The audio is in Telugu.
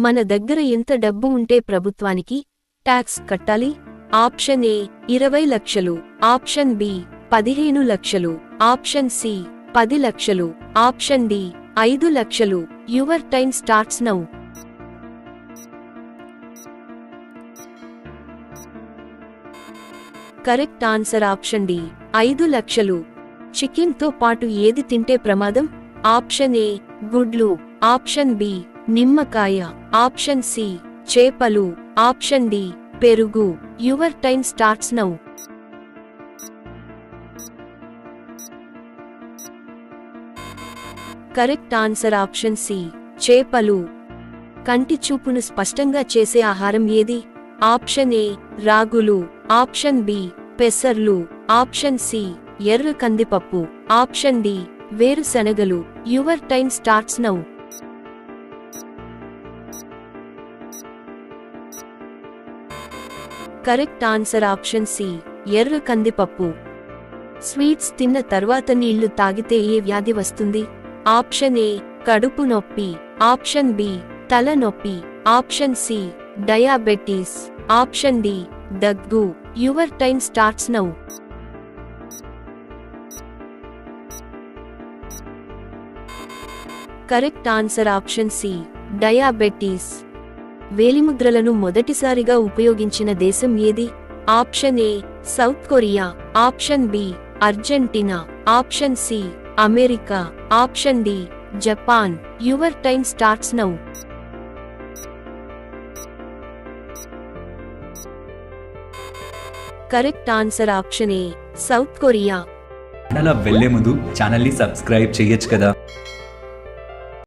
మన దగ్గర ఎంత డబ్బు ఉంటే ప్రభుత్వానికి ట్యాక్స్ కట్టాలి? ఆప్షన్ ఏ 20 లక్షలు, ఆప్షన్ బి 15 లక్షలు, ఆప్షన్ సి 10 లక్షలు, ఆప్షన్ డి 5 లక్షలు. Your time starts now. Correct answer option D 5 లక్షలు. చికెన్ తో పాటు ఏది తింటే ప్రమాదం? ఆప్షన్ ఏ గుడ్లు, ఆప్షన్ బి నిమ్మకాయ, ఆప్షన్ సి చేపలు, ఆప్షన్ డి పెరుగు. Your time starts now. Correct answer option C చేపలు. కంటి చూపును స్పష్టంగా చేసే ఆహారం ఏది? ఆప్షన్ ఏ రాగులు, ఆప్షన్ బి పెసర్లు, ఆప్షన్ సి ఎర్ర కందిపప్పు, ఆప్షన్ డి వేరుశనగలు. Your time starts now. Correct answer option C ఎర్ర కందిపప్పు. స్వీట్స్ తిన్న తర్వాత నీళ్లు తాగితే ఏ వ్యాధి వస్తుంది? ఆప్షన్ ఏ కడుపు నొప్పి, ఆప్షన్ బి తల నొప్పి, option C diabetes, option D దగ్గు. Your time starts now. Correct answer option C diabetes. వేలిముద్రలను మొదటిసారిగా ఉపయోగించిన దేశం ఏది? Option A South Korea, option B Argentina, option C America, option D Japan. Your time starts now. Correct answer option A South Korea. అలా వెళ్లే ముందు ఛానల్ ని సబ్స్క్రైబ్ చేయొచ్చు కదా.